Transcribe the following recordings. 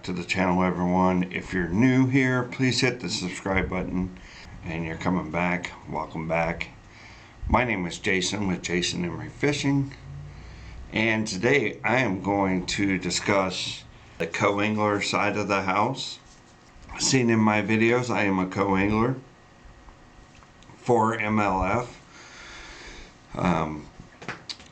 to the channel, everyone. If you're new here, please hit the subscribe button. And you're coming back, welcome back. My name is Jason with Jason Emery Fishing. And today I am going to discuss the co-angler side of the house. Seen in my videos, I am a co-angler for MLF.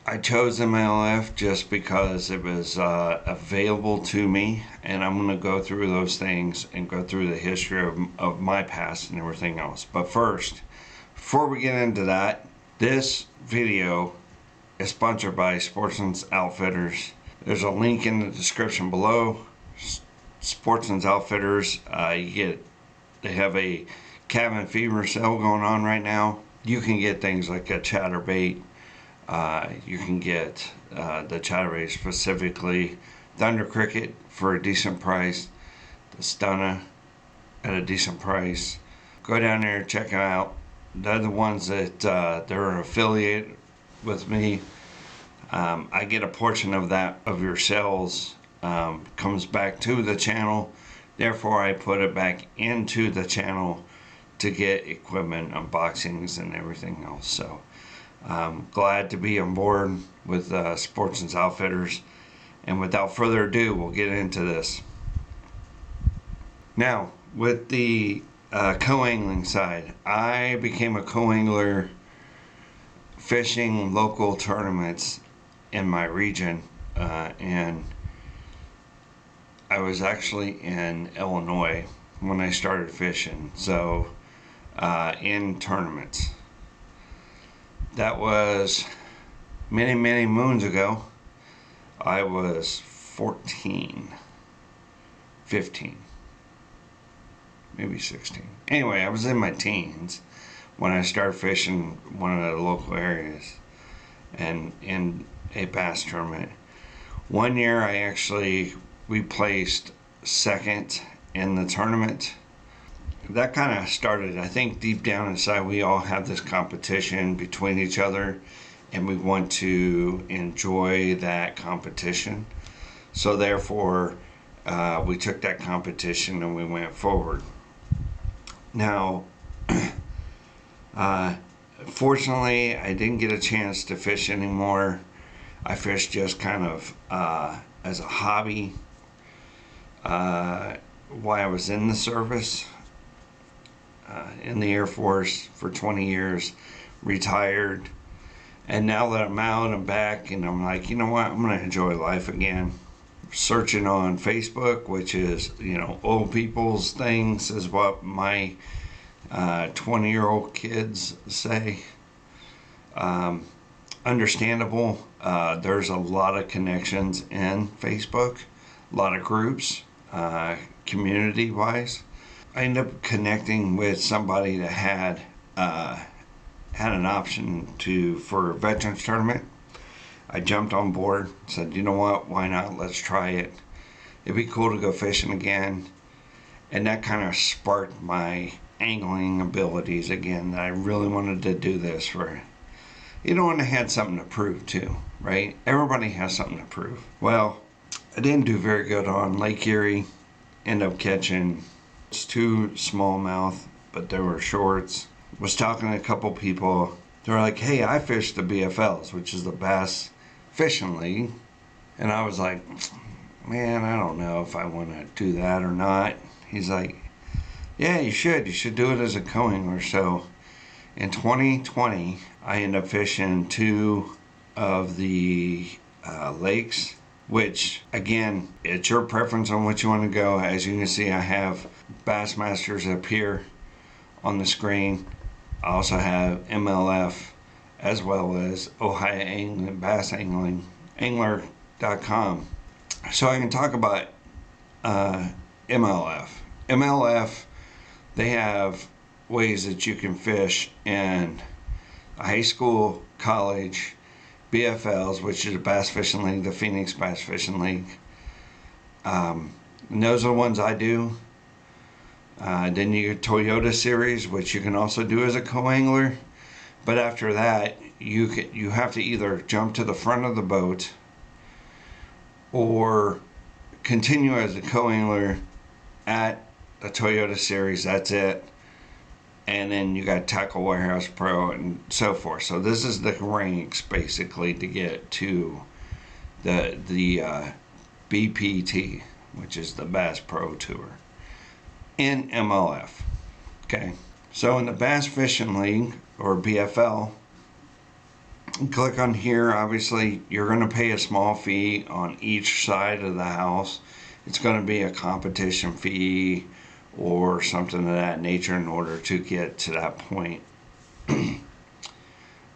I chose MLF just because it was available to me, and I'm going to go through those things and go through the history of my past and everything else. But first, before we get into that, this video is sponsored by Sportsman's Outfitters. There's a link in the description below. Sportsman's Outfitters, they have a cabin fever sale going on right now. You can get things like a chatterbait. You can get the chatterbait, specifically Thunder Cricket, for a decent price, the Stunner at a decent price. Go down there, check it out. They're the ones that they're affiliated with me. I get a portion of that, of your sales, comes back to the channel. Therefore, I put it back into the channel to get equipment, unboxings, and everything else. So glad to be on board with Sportsman's Outfitters, and without further ado, we'll get into this. Now, with the co-angling side, I became a co-angler fishing local tournaments in my region, and I was actually in Illinois when I started fishing, so in tournaments. That was many moons ago. I was 14, 15, maybe 16. Anyway, I was in my teens when I started fishing one of the local areas and in a bass tournament. One year we placed second in the tournament. That kind of started, I think deep down inside, we all have this competition between each other, and we want to enjoy that competition. So therefore, we took that competition and we went forward. Now, fortunately, I didn't get a chance to fish anymore. I fished just kind of as a hobby while I was in the service. In the Air Force for 20 years, retired, and now that I'm out and back, and I'm like, you know what, I'm gonna enjoy life again. Searching on Facebook, which is, you know, old people's things, is what my 20-year-old kids say. Understandable. There's a lot of connections in Facebook, a lot of groups, community wise. I ended up connecting with somebody that had an option for a veterans tournament. I jumped on board, said, you know what, why not, let's try it. It'd be cool to go fishing again. And that kind of sparked my angling abilities again, that I really wanted to do this for, you know, and I had something to prove too, right? Everybody has something to prove. Well, I didn't do very good on Lake Erie. Ended up catching 2 smallmouth, but they were shorts. Was talking to a couple people. They're like, hey, I fished the BFLs, which is the Bass Fishing League. And I was like, man, I don't know if I want to do that or not. He's like, yeah, you should do it as a co-angler. So in 2020, I ended up fishing 2 of the lakes, which again, it's your preference on what you want to go. As you can see, I have Bassmasters up here on the screen. I also have MLF, as well as Ohio Angling, Bass Angling, Angler.com. So I can talk about MLF. MLF, they have ways that you can fish in high school, college, BFLs, which is the Bass Fishing League, the Phoenix Bass Fishing League. And those are the ones I do. Then you get Toyota Series, which you can also do as a co-angler. But after that, you have to either jump to the front of the boat or continue as a co-angler at the Toyota Series. That's it. And then you got Tackle Warehouse Pro and so forth. So this is the ranks basically to get to the BPT, which is the Bass Pro Tour in MLF. Okay. So in the Bass Fishing League, or BFL, click on here. Obviously, you're going to pay a small fee on each side of the house. It's going to be a competition fee or something of that nature in order to get to that point.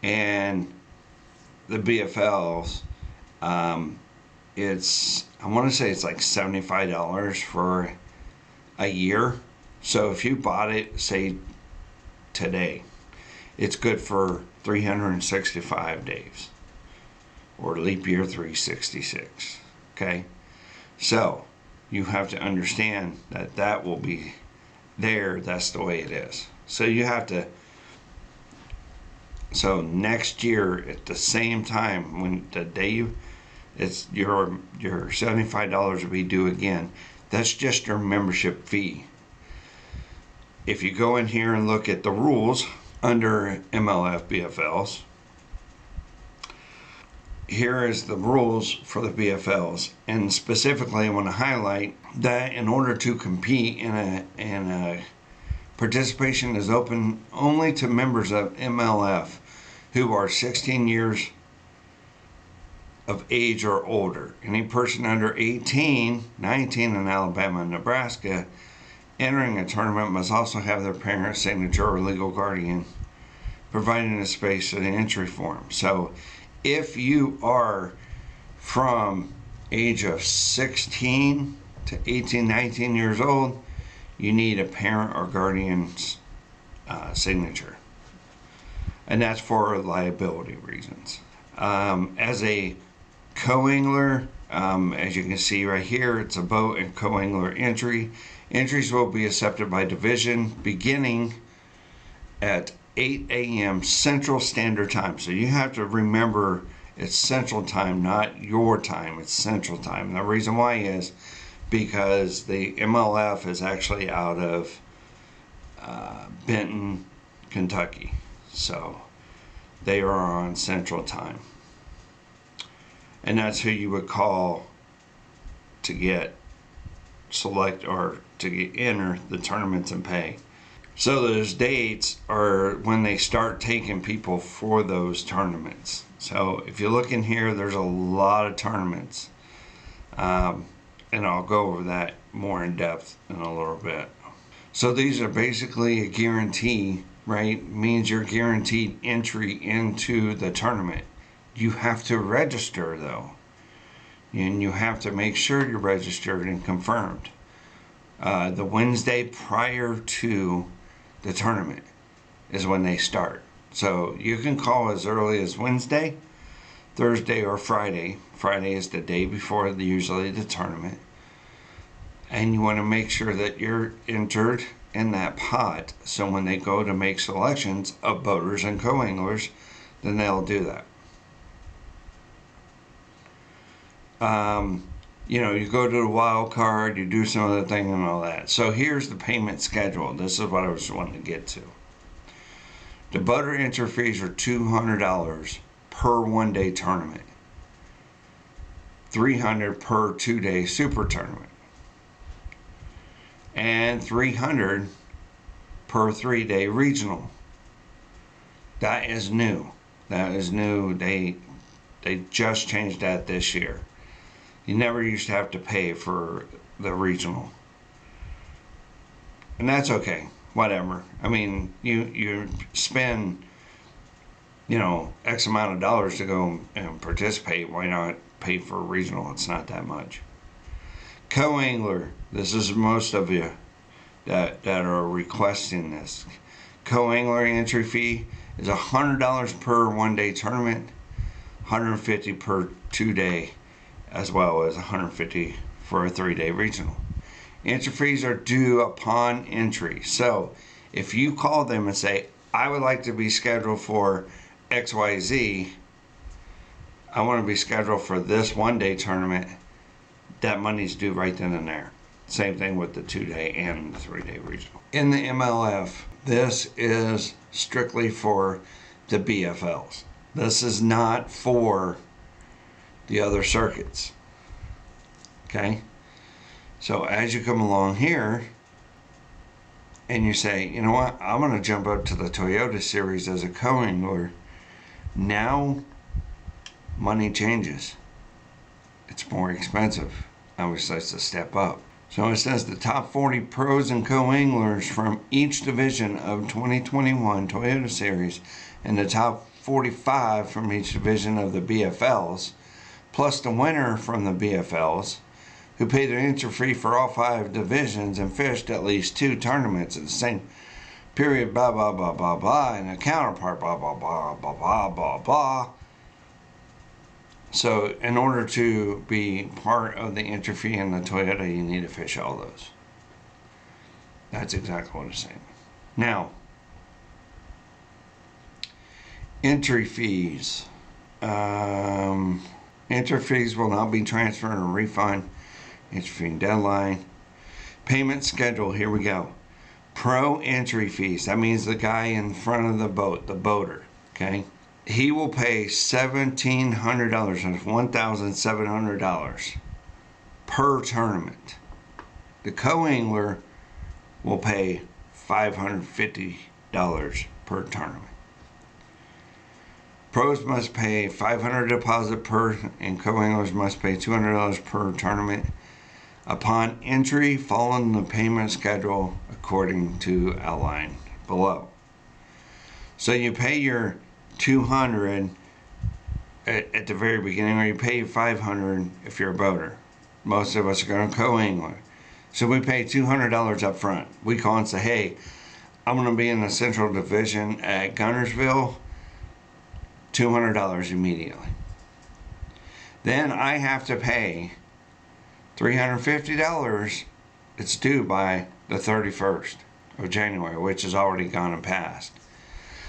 And the BFLs, I want to say it's like $75 for a year. So if you bought it, say today, it's good for 365 days, or leap year 366. Okay, so you have to understand that that will be there. That's the way it is. So you have to. So next year at the same time, when the day it's your $75 will be due again. That's just your membership fee. If you go in here and look at the rules under MLF BFLs, here is the rules for the BFLs, and specifically I want to highlight that in order to compete in a participation is open only to members of MLF who are 16 years of age or older. Any person under 18, 19 in Alabama and Nebraska entering a tournament must also have their parent's signature or legal guardian providing a space for the entry form. So if you are from age of 16 to 18, 19 years old, you need a parent or guardian's signature. And that's for liability reasons. As a co-angler, as you can see right here, it's a boat and co-angler entry. Entries will be accepted by division beginning at 8 a.m. Central Standard Time. So you have to remember it's Central Time, not your time. It's Central Time. And the reason why is because the MLF is actually out of Benton, Kentucky. So they are on Central Time. And that's who you would call to get select or to get enter the tournaments and pay. So those dates are when they start taking people for those tournaments. So if you look in here, there's a lot of tournaments. And I'll go over that more in depth in a little bit. So these are basically a guarantee, right? Means you're guaranteed entry into the tournament. You have to register though. And you have to make sure you're registered and confirmed. The Wednesday prior to the tournament is when they start. So you can call as early as Wednesday, Thursday, or Friday. Friday is the day before usually the tournament. And you want to make sure that you're entered in that pot. So when they go to make selections of boaters and co-anglers, then they'll do that. You know, you go to the wild card, you do some other thing and all that. So here's the payment schedule. This is what I was wanting to get to. The boater entry fees are $200 per one-day tournament, $300 per two-day super tournament, and $300 per three-day regional. That is new. That is new. They just changed that this year. You never used to have to pay for the regional. And that's okay. Whatever. I mean, you spend, you know, X amount of dollars to go and participate. Why not pay for a regional? It's not that much. Co-angler. This is most of you that are requesting this. Co-angler entry fee is $100 per one-day tournament, $150 per two-day, as well as $150 for a three-day regional. Entry fees are due upon entry. So if you call them and say, I would like to be scheduled for XYZ, I want to be scheduled for this one-day tournament, that money's due right then and there. Same thing with the 2-day and the 3-day regional. In the MLF, this is strictly for the BFLs. This is not for the other circuits. Okay? So as you come along here and you say, you know what, I'm going to jump up to the Toyota Series as a co-angler, now money changes. It's more expensive. Obviously, it's a step up. So it says the top 40 pros and co-anglers from each division of 2021 Toyota Series and the top 45 from each division of the BFLs, plus the winner from the BFLs, who paid an entry fee for all 5 divisions and fished at least 2 tournaments in the same period, blah, blah, blah, blah, blah, and a counterpart, blah, blah, blah, blah, blah, blah, blah. So in order to be part of the entry fee in the Toyota, you need to fish all those. That's exactly what it's saying. Now, entry fees. Entry fees will not be transferred or refunded. Entry fee deadline. Payment schedule, here we go. Pro entry fees, that means the guy in front of the boat, the boater, okay? He will pay $1,700, that's $1,700 per tournament. The co-angler will pay $550 per tournament. Pros must pay $500 deposit per, and co-anglers must pay $200 per tournament upon entry, following the payment schedule according to outline below. So you pay your $200 at the very beginning, or you pay $500 if you're a boater. Most of us are going to co-angler. So we pay $200 up front. We call and say, hey, I'm going to be in the Central Division at Gunnersville, $200 immediately. Then I have to pay $350. It's due by the 31st of January, which has already gone and passed.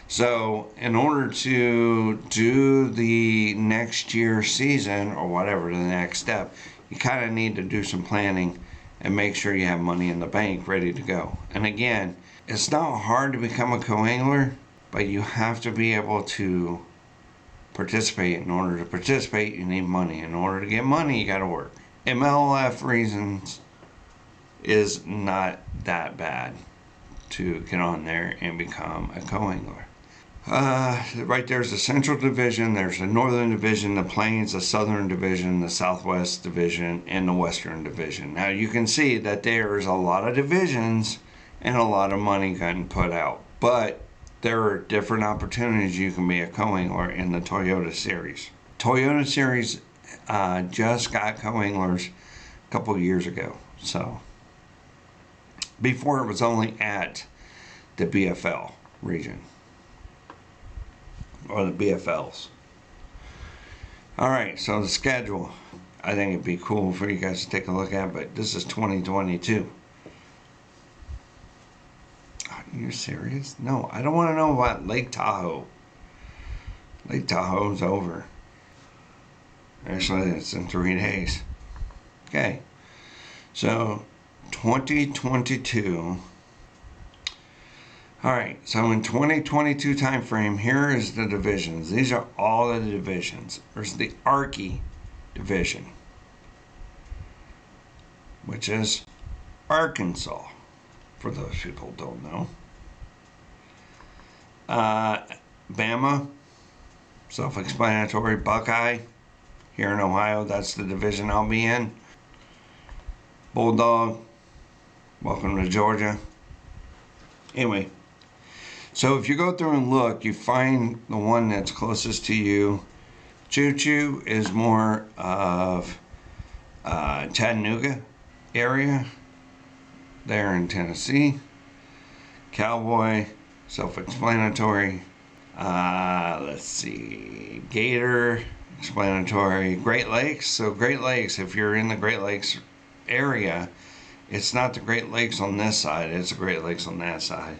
So in order to do the next year's season, or whatever the next step, you kind of need to do some planning and make sure you have money in the bank ready to go. And again, it's not hard to become a co-angler, but you have to be able to participate. In order to participate, you need money. In order to get money, you got to work. MLF reasons is not that bad to get on there and become a co-angler. Right there's the Central Division, there's the Northern Division, the Plains, the Southern Division, the Southwest Division, and the Western Division. Now you can see that there's a lot of divisions and a lot of money getting put out, but there are different opportunities you can be a co-angler in the Toyota Series. Toyota Series just got co-anglers a couple years ago, so before it was only at the BFL region, or the BFLs. Alright, so the schedule, I think it'd be cool for you guys to take a look at, but this is 2022. Are you serious? No, I don't want to know about Lake Tahoe. Lake Tahoe's over. Actually, it's in 3 days. Okay, so 2022. Alright, so in 2022 time frame, here is the divisions. These are all of the divisions. There's the Archie division, which is Arkansas, for those people who don't know. Bama, self-explanatory. Buckeye, here in Ohio, that's the division I'll be in. Bulldog, welcome to Georgia. Anyway, so if you go through and look, you find the one that's closest to you. Choo-Choo is more of Chattanooga area, there in Tennessee. Cowboy, self-explanatory. Let's see, Gator, explanatory. Great Lakes, so Great Lakes, if you're in the Great Lakes area, it's not the Great Lakes on this side, it's the Great Lakes on that side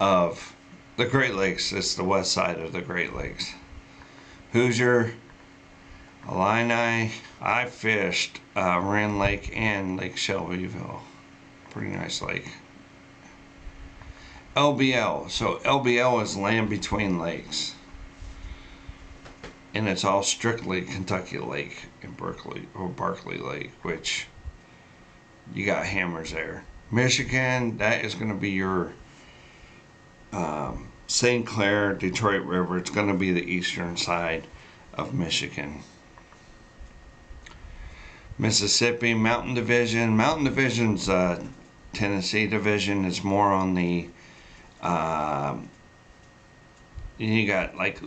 of the Great Lakes. It's the west side of the Great Lakes. Hoosier, Illini, I fished Wren Lake and Lake Shelbyville. Pretty nice lake. LBL. So LBL is Land Between Lakes. And it's all strictly Kentucky Lake in Berkeley, or Barkley Lake, which you got hammers there. Michigan, that is going to be your St. Clair, Detroit River. It's going to be the eastern side of Michigan. Mississippi, Mountain Division. Mountain Division's Tennessee Division is more on the you got like,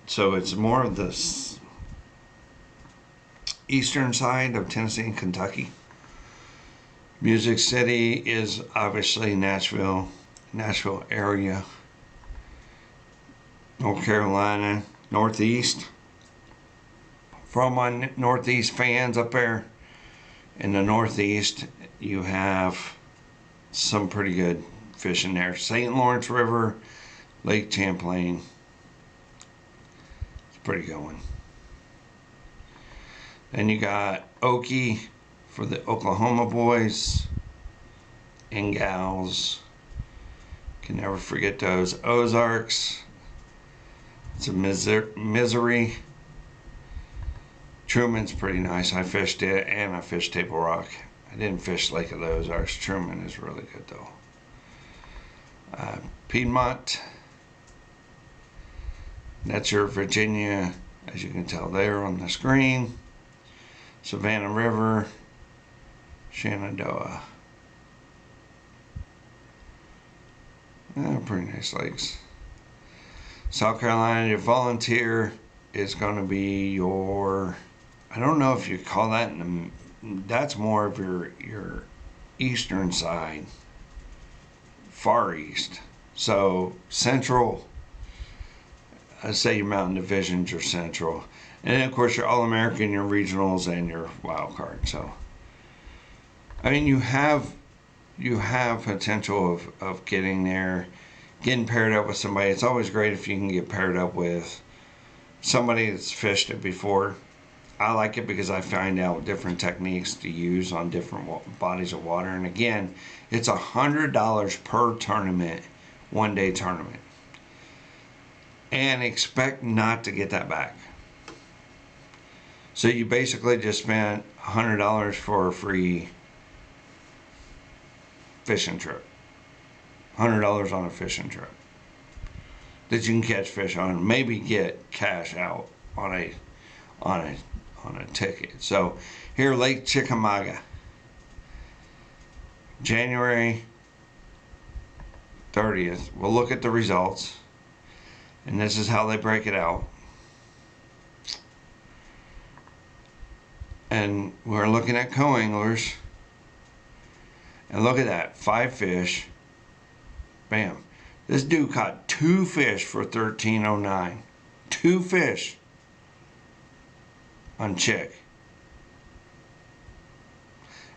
so it's more of the eastern side of Tennessee and Kentucky. Music City is obviously Nashville area. North Carolina, Northeast. For all my Northeast fans up there in the Northeast, you have some pretty good fishing there. St. Lawrence River, Lake Champlain. It's pretty good one. Then you got Okie for the Oklahoma boys and gals. Can never forget those. Ozarks. It's a misery. Truman's pretty nice. I fished it, and I fished Table Rock. I didn't fish Lake of the Ozarks. Truman is really good though. Piedmont. That's your Virginia, as you can tell there on the screen. Savannah River. Shenandoah. Pretty nice lakes. South Carolina, your volunteer is going to be your, I don't know if you call that, that's more of your eastern side, far east. So central, I say your mountain divisions, your central. And then of course your All-American, your regionals, and your wild card. So, I mean, you have potential of getting there, getting paired up with somebody. It's always great if you can get paired up with somebody that's fished it before. I like it because I find out different techniques to use on different bodies of water. And again, it's $100 per tournament, 1 day tournament. And expect not to get that back. So you basically just spent $100 for a free fishing trip. $100 on a fishing trip that you can catch fish on, maybe get cash out on a ticket. So here, Lake Chickamauga, January 30th. We'll look at the results, and this is how they break it out. And we're looking at co-anglers, and look at that, 5 fish. Bam. This dude caught 2 fish for $13.09. 2 fish on Chick.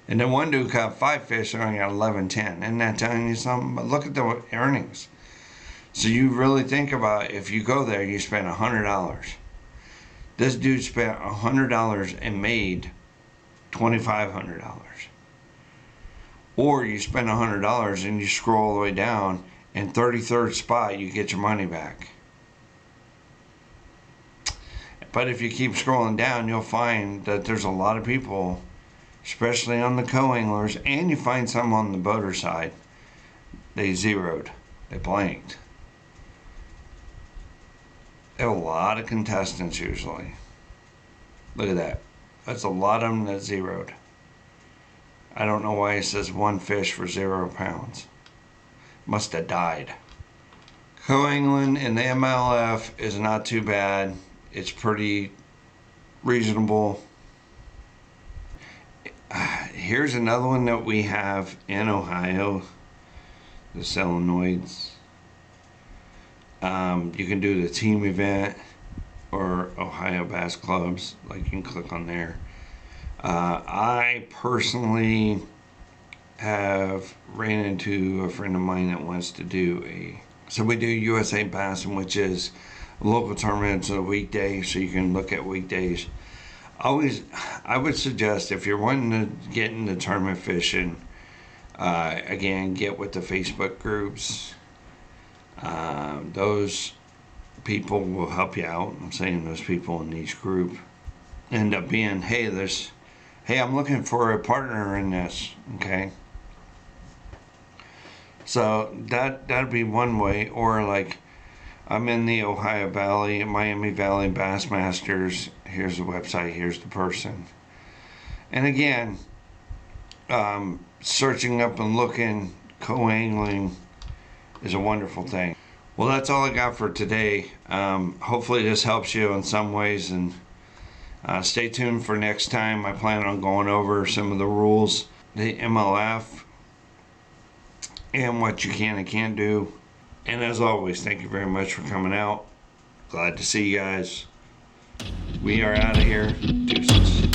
And then one dude caught 5 fish and only got $11.10. Isn't that telling you something? But look at the earnings. So you really think about, if you go there, you spend $100. This dude spent $100 and made $2,500. Or you spend $100 and you scroll all the way down, and 33rd spot, you get your money back. But if you keep scrolling down, you'll find that there's a lot of people, especially on the co-anglers, and you find some on the boater side, they zeroed, they blanked. There are a lot of contestants usually. Look at that. That's a lot of them that zeroed. I don't know why it says 1 fish for 0 pounds. Must have died. Co-angling in the MLF is not too bad. It's pretty reasonable. Here's another one that we have in Ohio, the solenoids. You can do the team event or Ohio Bass Clubs, like you can click on there. I personally have ran into a friend of mine that wants to do so we do USA Bassing, which is a local tournament. It's a weekday, so you can look at weekdays. I would suggest if you're wanting to get into tournament fishing, again, get with the Facebook groups. Those people will help you out. I'm saying those people in each group end up being, hey, I'm looking for a partner in this. Okay. So that'd be one way. Or like, I'm in the Ohio Valley, Miami Valley Bassmasters. Here's the website. Here's the person. And again, searching up and looking, co-angling is a wonderful thing. Well, that's all I got for today. Hopefully this helps you in some ways, and stay tuned for next time. I plan on going over some of the rules, the MLF, and what you can and can't do. And as always, thank you very much for coming out. Glad to see you guys. We are out of here. Deuces.